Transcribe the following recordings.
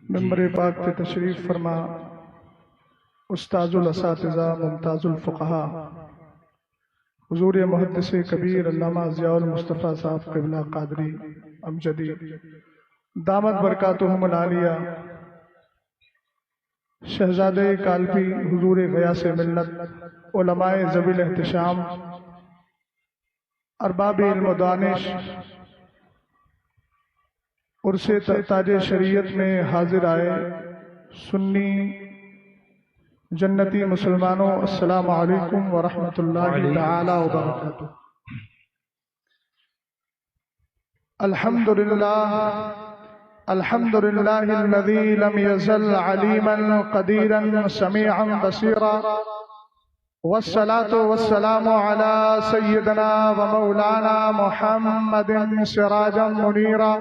ممبر پاک پہ تشریف فرما استاذ الاساتذہ ممتاز الفقہا حضور محدث کبیر علامہ ضیاء المصطفیٰ صاحب قبلہ قادری امجدی دامت برکاتہم العالیہ، شہزادے کالپی حضور غیاث ملت، علماء ذوی الاحتشام، ارباب علم و دانش، عرص تاج شریعت میں حاضر آئے سنی جنتی مسلمانوں، السلام علیکم ورحمۃ اللہ تعالی وبرکاتہ۔ الحمد للہ الذی لم یزل علیما قدیرا سمیعا بصیرا، والصلاة والسلام علی سیدنا ومولانا محمد سراجا منیرا،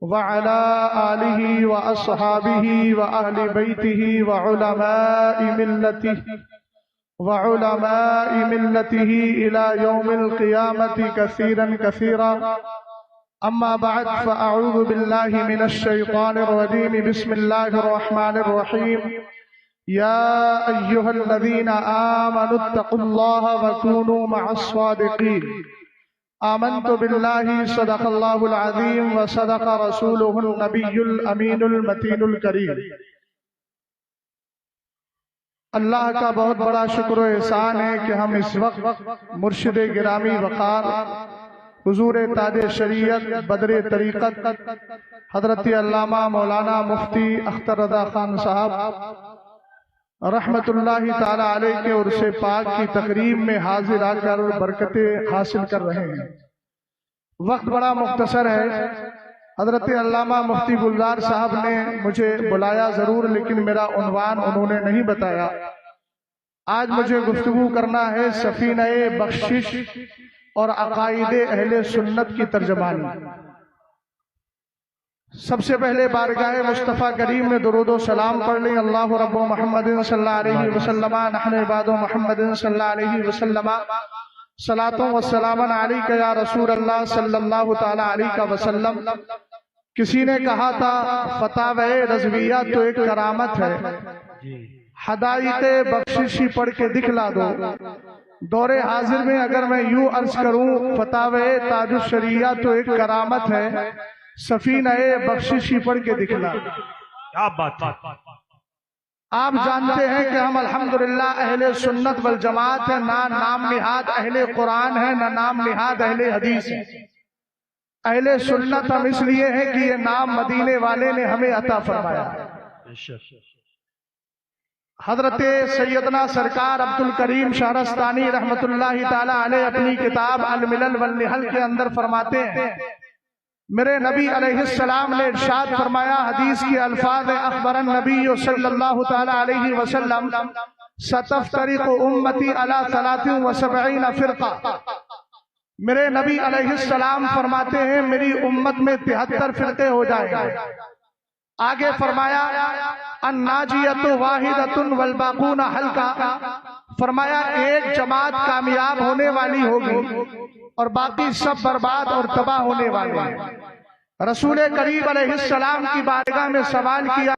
وعلى آله وأصحابه وأهل بيته وعلماء ملته إلى يوم القيامة كثيرا كثيرا. أما بعد، فأعوذ بالله من الشيطان الرجيم. بسم الله الرحمن الرحيم. يا أيها الذين آمنوا اتقوا الله وكونوا مع الصادقين. آمنت بالله صدق الله العظيم وصدق رسوله النبي الأمين المتين الكريم. اللہ کا بہت بڑا شکر و احسان ہے کہ ہم اس وقت مرشد گرامی وقار حضور تاج شریعت بدر طریقت حضرت علامہ مولانا مفتی اختر رضا خان صاحب رحمت اللہ تعالی علیہ کے عرص پاک کی تقریب میں حاضر آ کر برکتیں حاصل کر رہے ہیں۔ وقت بڑا مختصر ہے، حضرت علامہ مفتی گلزار صاحب نے مجھے بلایا ضرور، لیکن میرا عنوان انہوں نے نہیں بتایا۔ آج مجھے گفتگو کرنا ہے سفینہ بخشش اور عقائد اہل سنت کی ترجمانی۔ سب سے پہلے بارگاہ مصطفیٰ کریم میں درود و سلام پڑھ لیں۔ اللہ رب محمد صلی اللہ علیہ وسلم، نحن عباد محمد صلی اللہ علیہ وسلم، صلاۃ و سلام علیک یا رسول اللہ صلی اللہ تعالی علیہ وسلم۔ کسی نے کہا تھا فتاوی رضویہ تو ایک کرامت ہے، ہدایت بخششی پڑھ کے دکھلا دو۔ دور حاضر میں اگر میں یوں عرض کروں فتاوی تاج الشریعہ تو ایک کرامت ہے، سفینہ بخششی پڑھ کے دکھلا۔ کیا بات ہے! آپ جانتے ہیں کہ ہم الحمدللہ اہل سنت والجماعت ہیں، نہ نام نہاد اہل قرآن ہے، نہ نام نہاد اہل حدیث ہے۔ اہل سنت ہم اس لیے ہیں کہ یہ نام مدینے والے نے ہمیں عطا فرمایا۔ حضرت سیدنا سرکار عبدالکریم شہرستانی رحمت اللہ تعالی علیہ اپنی کتاب الملل والنحل کے اندر فرماتے ہیں، میرے نبی علیہ السلام نے ارشاد فرمایا، حدیث کی الفاظ اخبر النبی صلی اللہ تعالی علیہ وسلم ستفترق امتی علی 73 فرقہ۔ میرے نبی علیہ السلام فرماتے ہیں میری امت میں 73 فرقے ہو جائیں گے۔ آگے فرمایا الناجیۃ واحدۃ والباقون حلقہ، فرمایا ایک جماعت کامیاب ہونے والی ہوگی اور باقی سب برباد اور تباہ ہونے والے ہیں۔ رسول کریم علیہ السلام کی بارگاہ میں سوال کیا،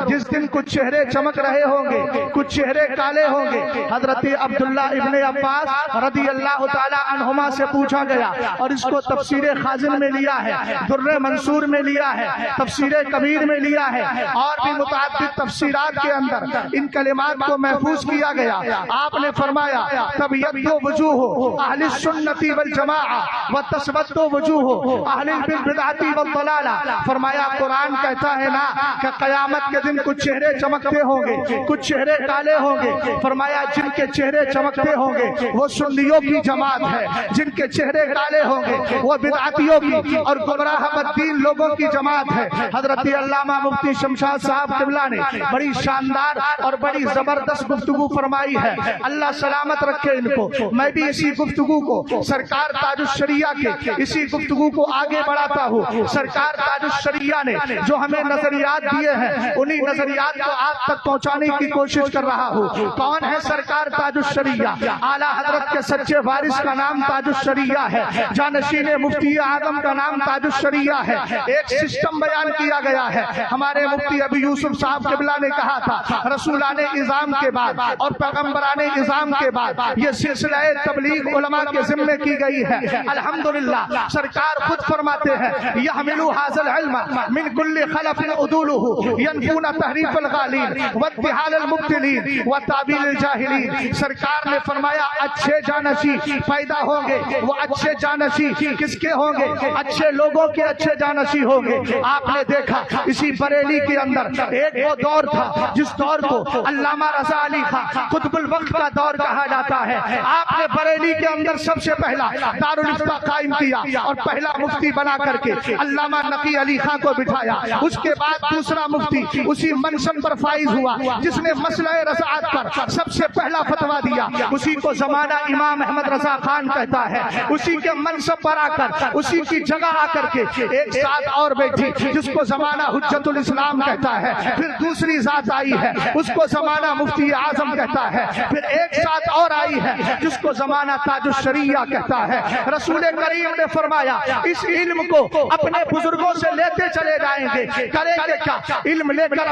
جس دن کچھ چہرے چمک رہے ہوں گے، کچھ چہرے کالے ہوں گے۔ حضرت عبداللہ ابن عباس رضی اللہ تعالی عنہما سے پوچھا گیا، اور اس کو تفسیر خازن میں لیا ہے، در منصور میں لیا ہے، تفسیر کبیر میں لیا ہے، اور بھی متعدد تفسیرات کے اندر ان کلمات کو محفوظ کیا گیا۔ آپ نے فرمایا تبیض وجوہ اہل السنت والجماعہ وتسود وجوہ اہل البدعۃ والضلالہ۔ فرمایا قرآن کہتا ہے نا کہ قیامت کے کے دن کچھ چہرے چمکتے ہوں گے، کچھ چہرے کالے ہوں گے. فرمایا جن کے چہرے چمکتے ہوں گے وہ سنیوں کی جماعت ہے، جن کے چہرے کالے ہوں گے وہ بدعتیوں کی اور گمراہ بددین لوگوں کی جماعت ہے. حضرت علامہ مفتی شمشاد صاحب قبلہ نے بڑی شاندار اور بڑی زبردست گفتگو فرمائی ہے. اللہ سلامت رکھے ان کو. میں بھی اسی گفتگو کو سرکار تاج الشریعہ کے اسی گفتگو کو آگے بڑھاتا ہوں. سرکار تاج الشریعہ نے جو ہمیں نظریات دیے ہیں انہی نظریات کو آپ تک پہنچانے کی کوشش کر رہا ہوں. کون ہے سرکار تاج الشریعہ؟ اعلیٰ حضرت کے سچے وارث کا نام تاج الشریعہ ہے، جانشین مفتی اعظم کا نام تاج الشریعہ ہے. ایک سسٹم بیان کیا گیا ہے. ہمارے مفتی ابی یوسف صاحب قبلہ نے کہا تھا رسولان اعظام کے بعد اور پیغمبران اعظام کے بعد یہ سلسلہ تبلیغ علماء کے ذمے کی گئی ہے. الحمدللہ سرکار خود فرماتے ہیں یحملوا ھذا العلم من کل خلف عدولہ ینفون تحریف الغالین واتحال المبتلین وتعبیل الجاہلین. سرکار نے فرمایا اچھے جانشی پیدا ہوں گے. وہ اچھے جانشی کس کے ہوں گے؟ اچھے لوگوں کے اچھے جانشی ہوں گے. آپ نے دیکھا اسی بریلی کے اندر ایک وہ دور تھا جس دور کو علامہ رضا علی خان قطب الوقت کا دور کہا جاتا ہے. آپ نے بریلی کے اندر سب سے پہلا دارالفتہ قائم کیا اور پہلا مفتی بنا کر کے علامہ نقی علی خان کو بٹھایا. اس کے بعد دوسرا مفتی اسی منصب پر فائز ہوا جس نے مسئلہ رضاعت پر سب سے پہلا فتویٰ دیا. اسی کو زمانہ امام احمد رضا خان کہتا ہے. اسی کے منصب پر آ کر اسی کی جگہ آ کر کے ایک ذات اور بیٹھی جس کو زمانہ حجت الاسلام کہتا ہے. پھر دوسری ذات آئی ہے اس کو زمانہ مفتی اعظم کہتا ہے. پھر ایک ذات اور آئی ہے جس کو زمانہ تاج الشریعہ کہتا ہے. رسول کریم نے فرمایا اس علم کو اپنے بزرگوں سے لیتے چلے جائیں گے. کریں گے کیا؟ علم لے کر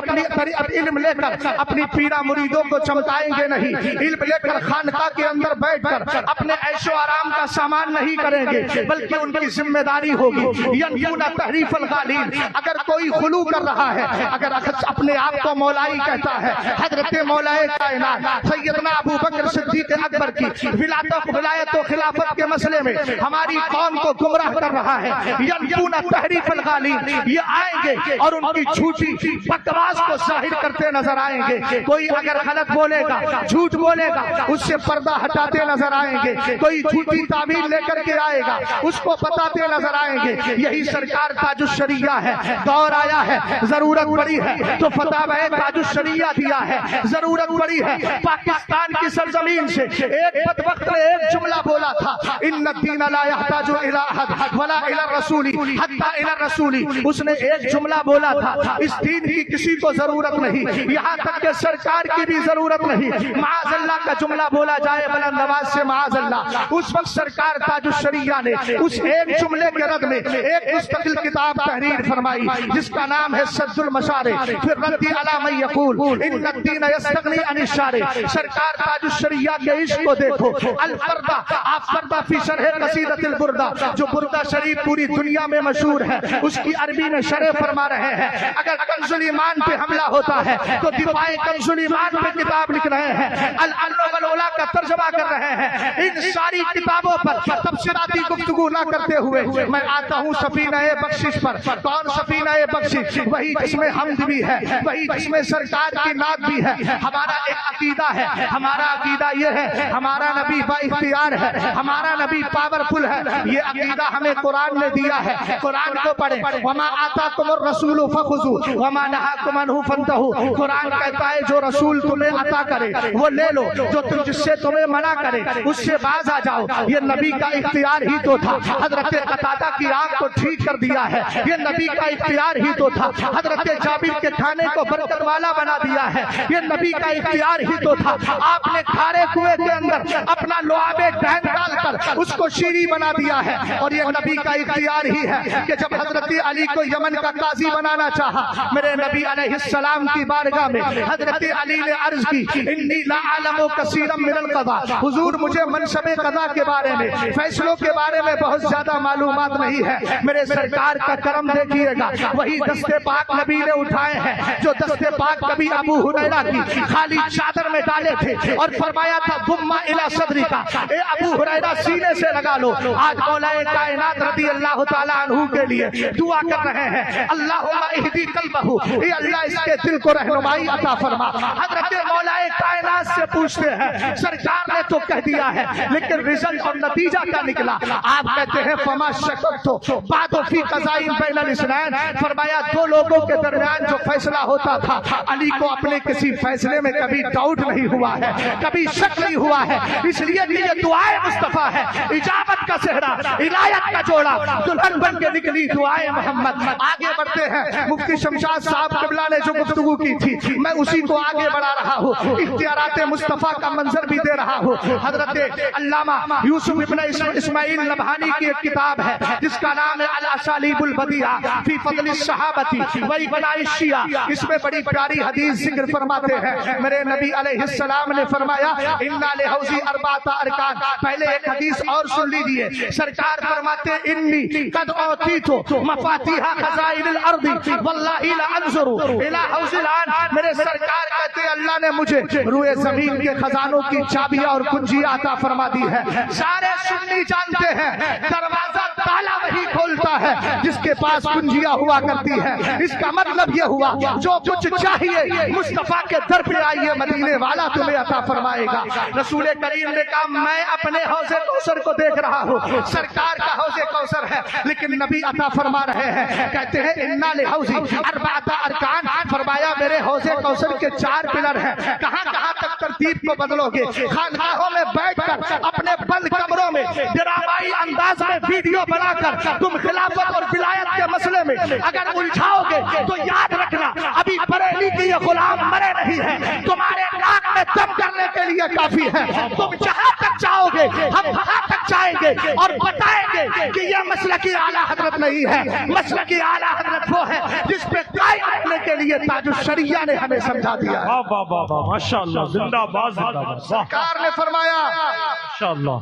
اپنی پیرا مریدوں کو چمکائیں گے نہیں. علم لے کر خانقاہ کے اندر بیٹھ کر اپنے عیش و آرام کا سامان نہیں کریں گے بلکہ ان کی ذمہ داری ہوگی ینفون تحریف الغالین. اگر کوئی خلو کر رہا ہے، اگر اپنے آپ کو مولائی کہتا ہے، حضرت مولائے کائنات سیدنا ابو بکر صدیق اکبر کی ولایت و خلافت کے مسئلے میں ہماری قوم کو گمراہ کر رہا ہے. ینفون تحریف الغالین. یہ آئیں گے اور ان کی جھوٹی بکواس کو ظاہر کرتے نظر آئیں گے. کوئی اگر غلط بولے گا، جھوٹ بولے گا، اس سے پردہ ہٹاتے نظر آئیں گے. کوئی جھوٹی تعبیر لے کر کے آئے گا اس کو بتاتے نظر آئیں گے. یہی سرکار تاج الشریعہ ہے. دور آیا ہے، ضرورت پڑی ہے تو فتاوی تاج الشریعہ دیا ہے. ضرورت پڑی ہے. پاکستان کی سرزمین سے ایک بدبخت نے ایک جملہ بولا تھا ان الدین لا يحتاج الى احد ولا الى الرسول حتى الى الرسول. اس نے ایک جملہ بولا تھا اس دین کی کسی کو ضرورت نہیں، یہاں تک کہ سرکار کی بھی ضرورت نہیں. معاذ اللہ کا جملہ بولا جائے بلند آواز سے معاذ اللہ. اس وقت سرکار تاج الشریعہ نے اس ایک جملے کے رد میں ایک مستقل کتاب تحریر فرمائی جس کا نام ہے سد المشارع پھر ردی علی من یقول ان الدین یستغنی عن الشارع. سرکار تاج الشریعہ کے عشق کو دیکھو. الفردہ آفردہ فی شرح قصیدۃ البردہ جو بردہ شریف پوری دنیا میں مشہور ہے اس کی عربی میں شرح فرما رہے ہیں. اگر کنز الایمان پہ حملہ ہوتا ہے تو دفاع کنز الایمان پہ کتاب لکھ رہے ہیں. العلو والعلا کا ترجمہ کر رہے ہیں. ان ساری کتابوں پر تفسیراتی گفتگو نہ کرتے ہوئے میں آتا ہوں سفینہ بخشش پر. کون سفینہ بخشش؟ وہی جس میں حمد بھی ہے، وہی جس میں سرکار کی نعت بھی ہے. ہمارا ایک عقیدہ ہے، ہمارا عقیدہ یہ ہے ہمارا نبی با اختیار ہے، ہمارا نبی پاورفل ہے. یہ عقیدہ ہمیں قرآن نے دیا ہے. قرآن کو پڑھیں. وما آتاکم الرسول فخذوا وما نہاکم عنہ فانتہوا. قرآن کہتا ہے جو رسول تمہیں عطا کرے وہ لے لو، جو جس سے تمہیں منع کرے اس سے باز آ جاؤ. یہ نبی کا اختیار ہی تو تھا. حضرت قتادہ کی آنکھ کو ٹھیک کر دیا ہے. یہ نبی کا اختیار ہی تو تھا. حضرت جابر کے کھانے کو برکت والا بنا دیا ہے. یہ نبی کا اختیار ہی تو تھا. آپ نے کھارے کنویں کے اندر اپنا لعاب ڈہن ڈال کر اس کو شیریں بنا دیا ہے. اور یہ نبی کا اختیار ہی ہے کہ جب حضرت علی کو یمن کا قاضی بنانا چاہا میرے نبی علیہ السلام کی بارگاہ میں حضرت علی نے عرض کی انی لا اعلم کثیرا من القضاء. حضور مجھے منصب قضاء کے بارے میں، فیصلوں کے بارے میں بہت زیادہ معلومات نہیں ہے. میرے سرکار کا کرم دیکھیے گا. وہی دست پاک نبی نے اٹھائے ہیں جو دست پاک کبھی ابو ہریرہ کی خالی چادر میں ڈالے تھے اور فرمایا تھا ضم الی صدری کا، اے ابو ہریرہ سینے سے لگا لو. آج مولا کائنات رضی اللہ تعالی عنہ کے لیے دعا کر رہے ہیں اللہم اہدی قلبہ، اے اللہ اس کے دل کو رہنمائی عطا فرما۔ حضرت مولا کائنات سے پوچھتے ہیں سرکار نے تو کہہ دیا ہے لیکن رزلٹ اور نتیجہ کیا نکلا؟ آپ کہتے ہیں فما شککت بعد فی قضاء بین الاثنین، فرمایا دو لوگوں کے درمیان جو فیصلہ ہوتا تھا علی کو اپنے کسی فیصلے میں کبھی ڈاؤٹ نہیں ہوا ہے، کبھی شک نہیں ہوا ہے، اس لیے کہ یہ دعائے مصطفیٰ ہے، اجابت کا صحرا، عنایت کا جوڑا، دلہن بن کے نکلی دعائے محمد۔ آگے بڑھتے ہیں، مفتی شمشاد صاحب قبلہ نے جو گفتگو کی تھی میں اسی کو آگے بڑھا رہا ہوں، اختیارات مصطفیٰ کا منظر بھی دے رہا ہوں۔ حضرت علامہ یوسف ابن اسماعیل نبہانی کی ایک کتاب ہے جس کا نام ہے الاسالیب البدیعہ فی فضل الصحابہ و ابناء الشیعہ، اس میں بڑی پیاری حدیث ذکر فرماتے ہیں میرے نبی علیہ السلام نے فرمایا انا لحوزی اربعۃ ارکان۔ پہلے ایک حدیث اور سن لیجئے، سرکار فرماتے انی قد اوتیت مفاتیح خزائن الارض واللہ لانظر الی حوض الان۔ میرے سرکار کہتے ہیں اللہ نے مجھے روئے زمین کے خزانوں کی چابیاں اور کنجیاں عطا فرما دی ہے۔ سارے سنی جانتے ہیں دروازہ تالا وہی کھولتا ہے جس کے پاس کنجیاں ہوا کرتی ہے۔ اس کا مطلب یہ ہوا جو کچھ چاہیے مصطفیٰ کے در پہ آئیے، مدینے والا تمہیں عطا فرمائے گا۔ رسول کریم نے کہا میں اپنے حوض کوثر کو دیکھ رہا ہوں، سرکار کا حوض کوثر ہے لیکن نبی عطا فرما رہے ہیں، کہتے ہیں انا لحوزی اربعۃ ارکان، فرمایا میرے حوض کوثر کے 4 پلر ہیں۔ کہاں کہاں تک ترتیب کو بدلو گے؟ خانقاہوں میں بیٹھ کر اپنے بند کمروں میں ڈرامائی انداز میں ویڈیو بنا کر تم خلافت اور ولایت کے مسئلے میں اگر الجھاؤ گے تو یاد رکھنا ابھی بریلی کے یہ غلام مرے نہیں ہیں، تمہارے ناک میں دم کرنے کے لیے کافی ہے۔ تم جہاں تک چاہو گے ہم وہاں تک جائیں گے اور بتائیں گے کہ یہ مسلکی اعلیٰ حضرت نہیں ہے، مسلکی اعلیٰ حضرت وہ ہے جس پہ قائم رکھنے کے لیے تاج الشریعہ نے ہمیں سمجھا دیا ہے۔ واہ واہ واہ واہ، ماشاءاللہ، زندہ باد زندہ باد۔ سرکار نے فرمایا ماشاءاللہ،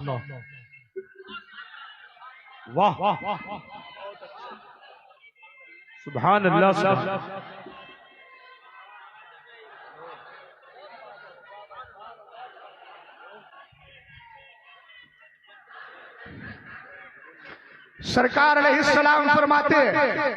واہ سبحان اللہ، سبحان اللہ۔ سرکار علیہ السلام فرماتے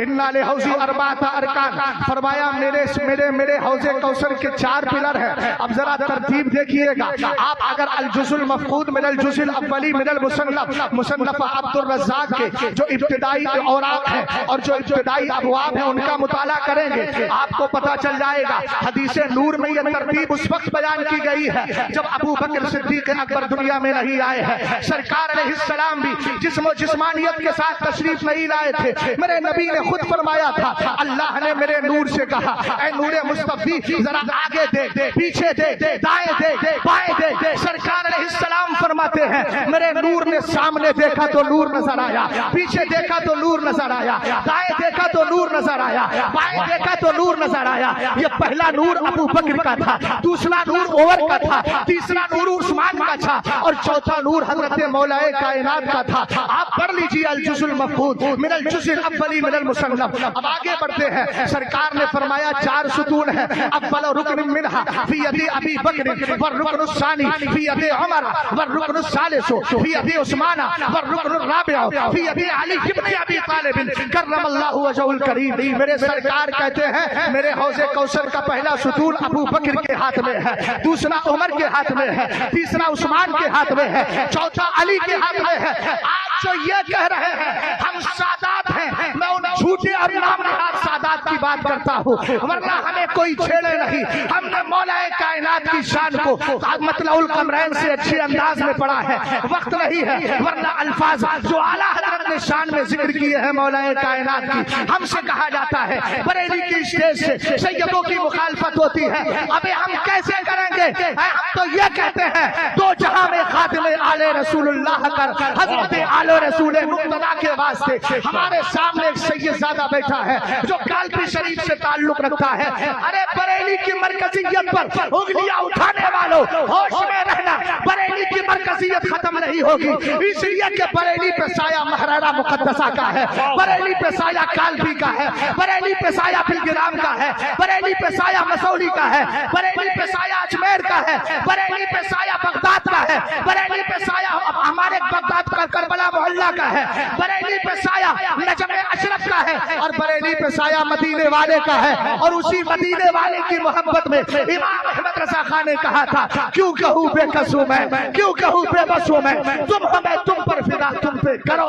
انا لحوزی اربعۃ ارکان، فرمایا میرے حوض کوثر کے 4 پلر ہیں۔ اب ذرا ترتیب دیکھیے گا، آپ اگر الجزء المفقود من الجزء الاولی من المصنف مصنف عبد الرزاق کے جو ابتدائی اوراق ہیں اور جو ابتدائی ابواب ہیں ان کا مطالعہ کریں گے آپ کو پتا چل جائے گا۔ حدیث نور میں یہ ترتیب اس وقت بیان کی گئی ہے جب ابو بکر صدیق اکبر دنیا میں نہیں آئے ہیں۔ سرکار علیہ السلام بھی جسم و جسمانیت کے ساتھ تشریف نہیں لائے تھے، میرے نبی نے خود فرمایا تھا اللہ نے میرے نور سے کہا اے نور مصطفی ذرا آگے دے، پیچھے دے، دائیں دے، بائیں دے۔ سرکار علیہ السلام فرماتے ہیں میرے نور نے سامنے دیکھا تو نور نظر آیا، پیچھے دیکھا تو نور نظر آیا، دائیں دیکھا تو نور نظر آیا، بائیں دیکھا تو نور نظر آیا۔ یہ پہلا نور ابو بکر کا تھا، دوسرا نور عمر کا تھا، تیسرا نور عثمان کا تھا اور چوتھا نور حضرت مولا کائنات کا تھا۔ آپ پڑھ لیجیے الجزء المفقود من الجزء الاولی من المصنف۔ اب آگے بڑھتے ہیں، سرکار نے فرمایا 4 ستون ہیں، اول رکن منها فی ید ابی بکر والرکن الثانی فی ید عمر والرکن الثالث فی ید عثمان والرکن الرابع فی ید علی ابن ابی طالب کرم اللہ وجهه الکریم۔ میرے سرکار کہتے ہیں میرے حوض کوثر کا پہلا ستون ابو بکر کے ہاتھ میں ہے، دوسرا عمر کے ہاتھ میں ہے، تیسرا عثمان کے ہاتھ میں ہے، چوتھا علی کے ہاتھ میں ہے۔ آج جو یہ کہہ رہے ہیں ہم سادات ہیں، میں ان جھوٹے اور نام نہاد سادات کی بات کرتا ہوں، ورنہ ہمیں کوئی چھیڑے نہیں۔ ہم نے مولا کائنات کی شان کو مطلع القمرین سے اچھے انداز میں پڑھا ہے، وقت نہیں ہے، ورنہ الفاظ جو اعلیٰ حضرت نے شان میں ذکر کیے ہیں مولا کائنات کی، ہم سے کہا جاتا ہے بریلی کی اسٹیج سے سیدوں کی مخالفت ہوتی ہے، ابھی ہم کیسے کریں گے؟ ہم تو یہ کہتے ہیں 2 جہاں میں خاتم آل رسول اللہ کر حضرت آل رسول مقتدیٰ کے واسطے ہمارے سامنے ایک سید زادہ بیٹھا ہے جو کالپی شریف سے تعلق رکھتا ہے۔ ارے بریلی کی مرکزیت پر انگلیاں اٹھانے والوں ہوش میں رہنا، بریلی کی مرکزیت ختم نہیں ہوگی، اس لیے کہ بریلی پہ سایہ مہرہ حریرہ مقدسہ کا ہے، بریلی پہ سایہ کالبی کا ہے، بریلی پہ سایہ بلگرام کا ہے، بریلی پہ سایہ مسولی کا ہے، بریلی پہ سایہ اجمیر کا ہے، بریلی پہ سایہ بغداد کا ہے، بریلی پہ سایہ ہمارے بغداد کا کربلا محلہ کا ہے، بریلی پہ سایہ نجم اشرف کا ہے، اور بریلی پہ سایہ مدینے والے کا ہے۔ اور اسی مدینے والے کی محبت میں امام احمد رضا خان نے کہا تھا، کیوں کہوں بے قصوں میں، کیوں کہوں بے بسوں میں، تم ہمیں تم پر فدا، تم پہ کرو۔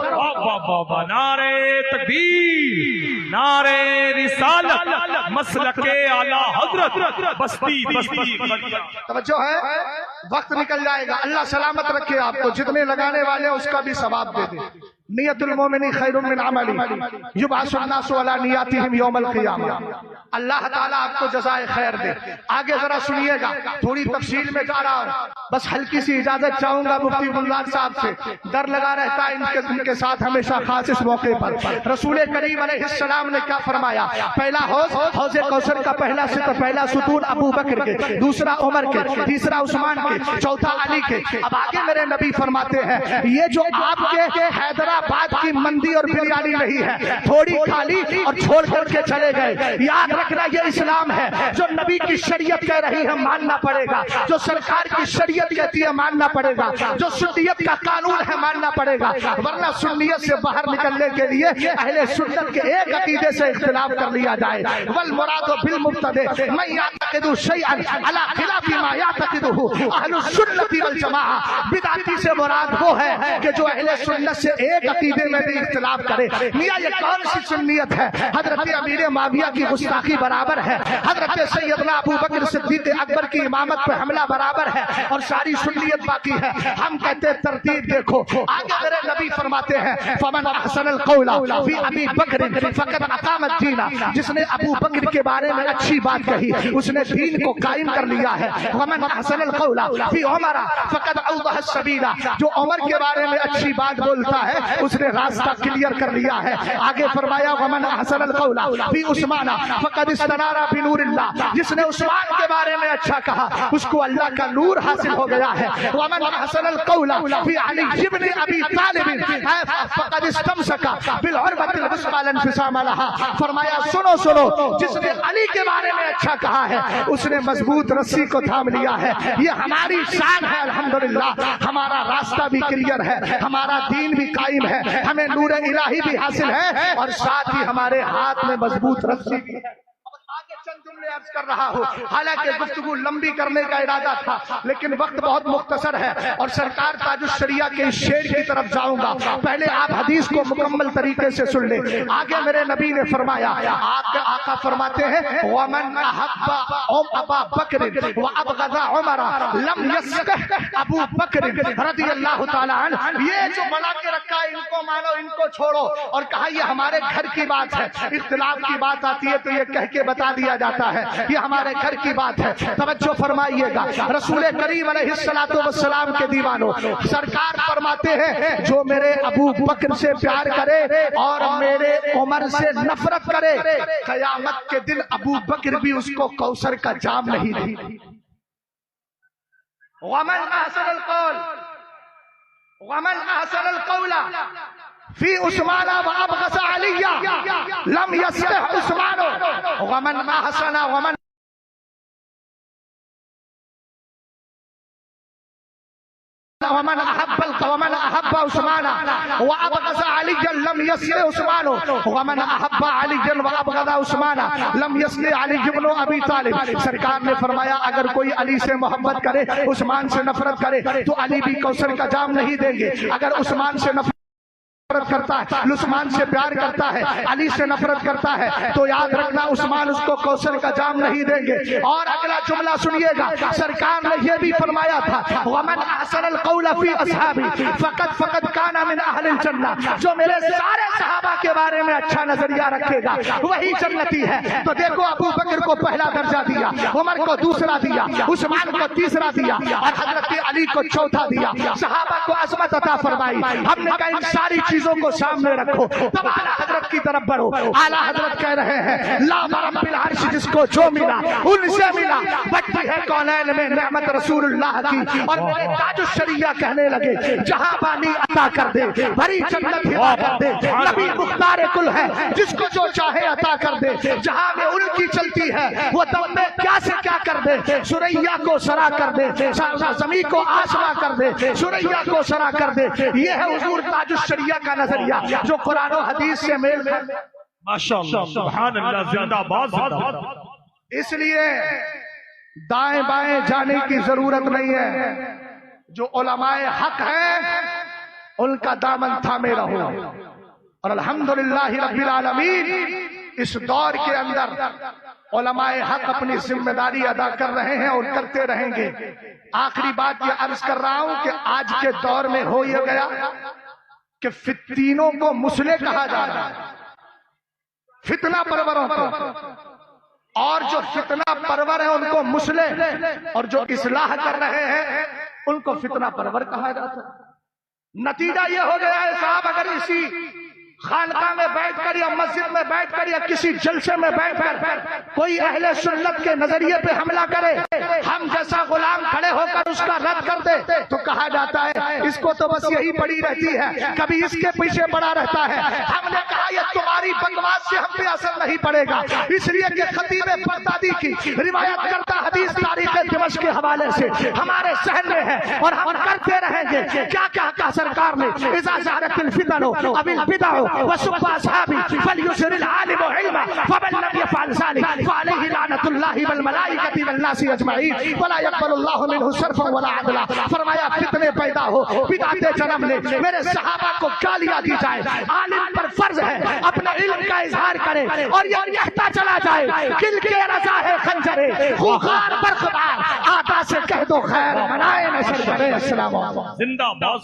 بابا نعرے تکبیر، نعرے رسالت، مسلک اعلی حضرت بستی بستی۔ توجہ ہے، وقت نکل جائے گا، اللہ سلامت رکھے آپ کو، جتنے لگانے والے ہیں اس کا بھی ثواب دے دے۔ نیت المومن خیر من عملی یبعث الناس علی نیاتہم یوم القیامہ۔ اللہ تعالیٰ آپ کو جزائے خیر دے۔ آگے ذرا سنیے گا، تھوڑی تفصیل میں جا رہا ہوں، بس ہلکی سی اجازت چاہوں گا مفتی گلزار صاحب سے، ڈر لگا رہتا ہے ان کے ساتھ ہمیشہ، خاص اس موقع پر۔ رسول کریم علیہ السلام نے کیا فرمایا؟ پہلا حوض کوثر کا پہلا ستون ابو بکر کے، دوسرا عمر کے، تیسرا عثمان کے، چوتھا علی کے۔ اب آگے میرے نبی فرماتے ہیں، یہ جو آپ کے حیدرآباد کی مندی اور بریانی نہیں ہے، تھوڑی کھالی اور چھوڑ کر کے چلے گئے، یاد رکھنا یہ اسلام ہے۔ جو نبی کی شریعت کہہ رہی ہے ماننا پڑے گا، جو سرکار کی شریعت کہتی ہے ماننا پڑے گا، جو سنیت کا قانون ہے ماننا پڑے گا، ورنہ سنیت سے باہر نکلنے کے لیے اہل سنت کے ایک عقیدے سے اختلاف کر لیا جائے۔ والمراد بالمبتدع من يعتقد شيئا على خلاف ما يعتقده اہل السنت والجماعہ۔ بدعتی سے مراد وہ ہے کہ جو اہل سنت سے ایک عقیدے میں بھی اختلاف کرے۔ میاں یہ کون سی سنیت ہے؟ حضرت امیر معاویہ کی گستاخی برابر ہے، حضرت سیدنا ابو بکر صدیق اکبر کی امامت پہ حملہ برابر ہے، اور ساری سنیت باقی ہے۔ ہم کہتے ہیں ترتیب دیکھو، آگے میرے نبی فرماتے ہیں، فمن احسن القول فی ابی بکر فقد اقام الدین۔ جس نے ابو بکر کے بارے میں اچھی بات کہی، اس نے دین کو قائم کر لیا ہے۔ ومن احسن القول فی عمر فقد اوضح السبیل۔ جو عمر کے بارے میں اچھی بات بولتا ہے اس نے راستہ کلیئر کر لیا ہے۔ آگے فرمایا ومن احسن القول فی عثمان فقد استنار بنور اللہ۔ جس نے عثمان کے بارے میں اچھا کہا اس کو اللہ کا نور حاصل ہو گیا ہے۔ ومن احسن القول فی علی بن ابی طالب فقد استمسک بالعروۃ الوثقی لا انفصام لها۔ فرمایا سنو، جس نے علی کے بارے میں اچھا کہا ہے اس نے مضبوط رسی کو تھام لیا ہے۔ یہ ہماری شان ہے، الحمدللہ ہمارا راستہ بھی کلیئر ہے، ہمارا دین بھی قائم ہے، ہمیں نور الہی بھی حاصل ہے، اور ساتھ ہی ہمارے ہاتھ میں مضبوط رسی بھی ہے۔ چند جملے عرض کر رہا ہوں، حالانکہ گفتگو لمبی کرنے کا ارادہ تھا لیکن وقت بہت مختصر ہے، اور سرکار تاج الشریعہ کے شعر کی طرف جاؤں گا۔ پہلے آپ حدیث کو مکمل طریقے سے سن لیں۔ آگے میرے نبی نے فرمایا، آقا فرماتے ہیں وَمَنْ أَحَبَّ أَبَا بَكْرٍ وَأَبْغَضَ عُمَرَ لَمْ يَسْقَهْ ابو بکر رضی اللہ تعالیٰ عنہ۔ یہ جو بنا کے رکھا ہے ان کو مانو ان کو چھوڑو، اور کہا یہ ہمارے گھر کی بات ہے۔ اختلاف کی بات آتی ہے تو یہ کہہ کے بتا دیا جاتا ہے یہ ہمارے گھر کی بات ہے۔ توجہ فرمائیے گا، رسول کریم علیہ السلام کے دیوانوں، سرکار فرماتے ہیں جو میرے ابو بکر سے پیار کرے اور میرے عمر سے نفرت کرے، قیامت کے دن ابو بکر بھی اس کو کوثر کا جام نہیں دے۔ ومن احسن القول فی عثمان وابغض علی لم یصلح عثمان۔ ومن احب عثمان وابغض علی لم یصلح عثمان۔ ومن احب علی وابغض عثمان لم یصلح علی بن ابی طالب۔ سرکار نے فرمایا اگر کوئی علی سے محبت کرے عثمان سے نفرت کرے تو علی بھی کوثر کا جام نہیں دیں گے۔ اگر عثمان سے نفرت کرتا ہے، عثمان سے پیار کرتا ہے، علی سے نفرت کرتا ہے تو یاد رکھنا عثمان اس کو کوثر کا جام نہیں دیں گے۔ اور اگلا جملہ سنیے گا، سرکار نے یہ بھی فرمایا تھا ومن احسن القول فی اصحابی فقد کان من اہل الجنہ۔ جو میرے سارے صحابہ کے بارے میں اچھا نظریہ رکھے گا وہی جنتی ہے۔ تو دیکھو ابو بکر کو پہلا درجہ دیا، عمر کو دوسرا دیا، عثمان کو تیسرا دیا، اور حضرت علی کو چوتھا دیا۔ صحابہ کو عظمت عطا فرمائی۔ ہم نے کہا ان ساری چیزوں کو سامنے رکھو، تب اعلیٰ حضرت کی طرف بڑھو۔ اعلیٰ حضرت کہہ رہے ہیں لا برب العرش، جس کو جو ملا ان سے ملا، بٹ بڑھتی ہے کونین میں نعمت رسول اللہ کی، اور میرے تاج الشریعہ کہنے لگے جہاں بانی عطا کر دے، بھری جنت ہدا کر دے، نبی مختار کل ہے جس کو جو چاہے عطا کر دے، جہاں میں ان کی چلتی ہے وہ دم میں کیا سے کیا کر دے، سریا کو سرا کر دے، زمین کو آسما کر دے، سریا کو سرا کر دے۔ یہ ہے حضور تاج الشریعہ کا نظریہ جو قرآن و حدیث سے میل کھاتا ہے۔ ماشاءاللہ سبحان اللہ، زندہ باد زندہ باد۔ اس لیے دائیں بائیں جانے کی ضرورت نہیں ہے، جو علماء حق ہیں ان کا دامن تھامے رہو، اور الحمدللہ رب العالمین اس دور کے اندر علماء حق اپنی ذمہ داری ادا کر رہے ہیں اور کرتے رہیں گے۔ آخری بات یہ عرض کر رہا ہوں کہ آج کے دور میں ہو یہ گیا کہ فتینوں کو مسلح کہا جا رہا ہے، فتنہ پروروں کو، اور جو فتنہ پرور ہیں ان کو مسلح، اور جو اصلاح کر رہے ہیں ان کو فتنہ پرور کہا جاتا ہے۔ نتیجہ یہ ہو گیا ہے صاحب، اگر اسی خانقاہ میں بیٹھ کر یا مسجد میں بیٹھ کر یا کسی جلسے میں بیٹھ کر کوئی اہل سنت کے نظریے پہ حملہ کرے، ہم جیسا غلام کھڑے ہو کر اس کا رد کر دے تو کہا جاتا ہے اس کو تو بس یہی پڑی رہتی ہے، کبھی اس کے پیچھے پڑا رہتا ہے۔ ہم نے کہا یہ تمہاری بکواس سے ہم پہ اثر نہیں پڑے گا، اس لیے کہ خطیب بغدادی کی روایت کرتا حدیث تاریخ دمشق کے حوالے سے ہمارے ذہن میں ہے، اور ہم کرتے رہیں گے۔ کیا کہا سرکار نے؟ اذا ظہرت الفتن اب البدع وسب اصحابی فلیسر العالم علما فمن لم يفعل ذلك فعليه لعنۃ اللہ والملائکۃ والناس اجمعین ولا يقبل اللہ منه صرفا ولا عدلا۔ فرمایا فتنے پیدا ہو، بدعتیں جنم لے، میرے صحابہ کو گالیاں دی جائے، عالم پر فرض ہے اپنے علم کا اظہار کرے، اور یہ کہتا چلا جائے دل کے رضا ہے خنجرے خوخار برخبار، آتا سے کہہ دو خیر منائے نہ سر بڑے۔ السلام علیکم۔ زندہ باد۔